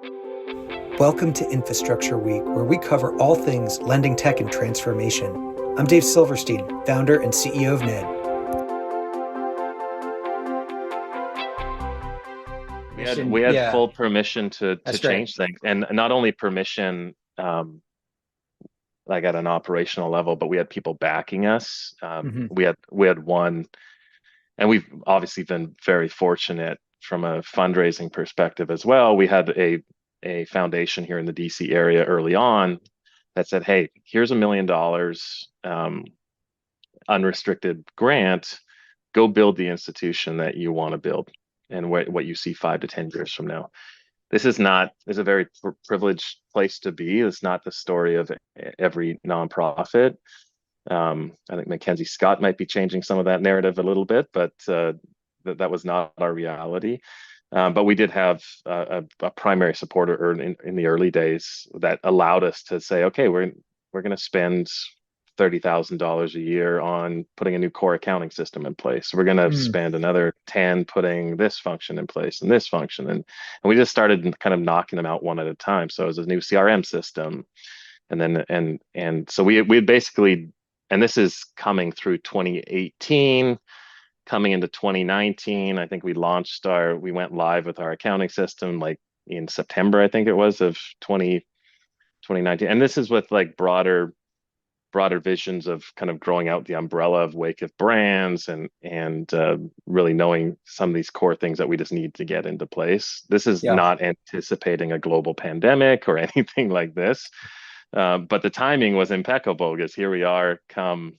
Welcome to Infrastructure Week, where we cover all things lending tech and transformation. I'm Dave Silverstein, founder and CEO of NED. We had Yeah, full permission to that's great. change things, and not only permission, like at an operational level, but we had people backing us. Hmm. We had one, and we've obviously been very fortunate from a fundraising perspective as well. We had a foundation here in the DC area early on that said, "Hey, here's $1 million, unrestricted grant. Go build the institution that you want to build, and what you see 5 to 10 years from now." This is a very privileged place to be. It's not the story of every nonprofit. I think Mackenzie Scott might be changing some of that narrative a little bit, but that was not our reality. But we did have a primary supporter in the early days that allowed us to say, okay, we're going to spend $30,000 a year on putting a new core accounting system in place. We're going to Mm. spend another 10 putting this function in place and this function. And we just started kind of knocking them out one at a time. So it was a new CRM system. And then, and so we basically, and this is coming through 2018, coming into 2019, I think we went live with our accounting system like in September, I think it was, of 2019. And this is with like broader visions of kind of growing out the umbrella of WACIF brands and really knowing some of these core things that we just need to get into place. This is Yeah. not anticipating a global pandemic or anything like this, but the timing was impeccable because here we are, come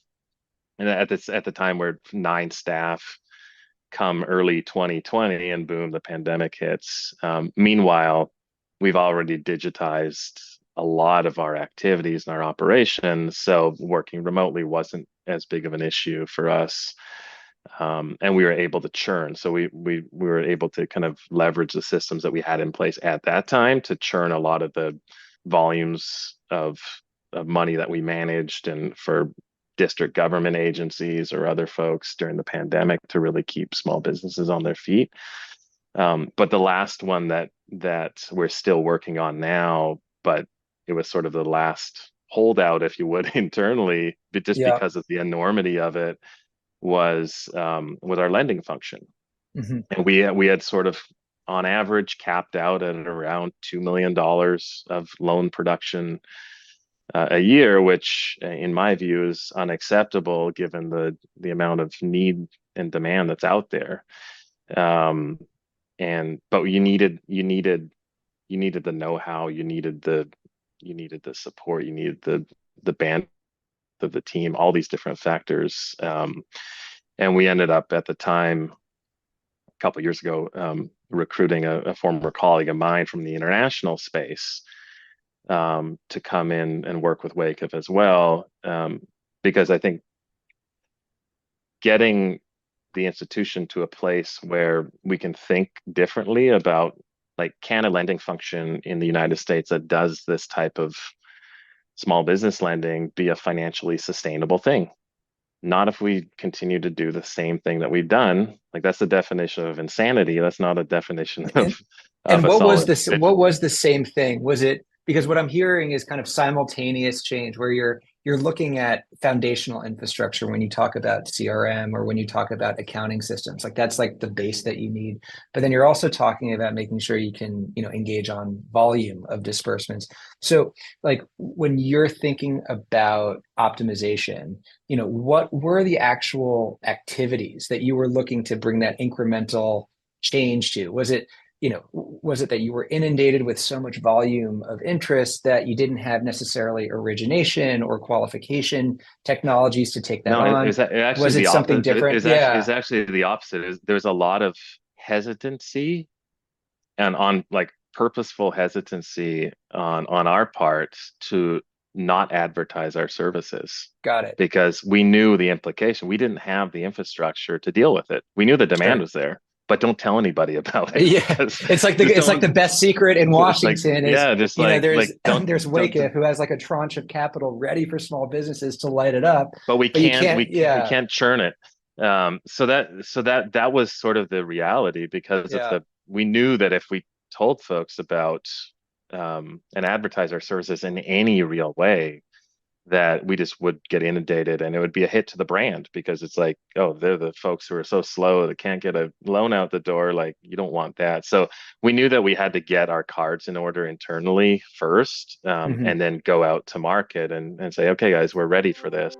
and at the time we're 9 staff, come early 2020, and boom, the pandemic hits. Meanwhile, we've already digitized a lot of our activities and our operations, so working remotely wasn't as big of an issue for us. And we were able to churn. So we were able to kind of leverage the systems that we had in place at that time to churn a lot of the volumes of money that we managed, and for district government agencies or other folks during the pandemic, to really keep small businesses on their feet. But the last one that we're still working on now, but it was sort of the last holdout, if you would, internally, but just Yeah. because of the enormity of it, was our lending function. Hmm. And we had sort of on average capped out at around $2 million of loan production a year, which in my view is unacceptable given the amount of need and demand that's out there. Um, and but you needed the know-how, you needed the support, you needed the band of the team, all these different factors. And we ended up at the time, a couple of years ago, recruiting a former colleague of mine from the international space, to come in and work with WACIF as well, because I think getting the institution to a place where we can think differently about, like, can a lending function in the United States that does this type of small business lending be a financially sustainable thing? Not if we continue to do the same thing that we've done. Like, that's the definition of insanity. That's not a definition And of a what was solid this? What vision. was the same thing? Was it because what I'm hearing is kind of simultaneous change where you're looking at foundational infrastructure when you talk about CRM or when you talk about accounting systems. Like that's like the base that you need. But then you're also talking about making sure you can, engage on volume of disbursements. So like when you're thinking about optimization, what were the actual activities that you were looking to bring that incremental change to? Was it that you were inundated with so much volume of interest that you didn't have necessarily origination or qualification technologies to take that No, on? it actually Was it the something opposite. different? Is Yeah. actually the opposite. Is There's a lot of hesitancy, and on like purposeful hesitancy on our part to not advertise our services, Got it. because we knew the implication. We didn't have the infrastructure to deal with it. We knew the demand Sure. was there, but don't tell anybody about it, Yeah. because It's like the just it's like the don't, best secret in like, Washington is, yeah, just there's like don't there's don't WACF who has like a tranche of capital ready for small businesses to light it up, but but you can't, we yeah, can't churn it. So that was sort of the reality, because of yeah. the we knew that if we told folks about and advertise our services in any real way, that we just would get inundated, and it would be a hit to the brand, because it's like, oh, they're the folks who are so slow that can't get a loan out the door. Like, you don't want that. So we knew that we had to get our cards in order internally first, Mhm. and then go out to market and say, okay, guys, we're ready for this.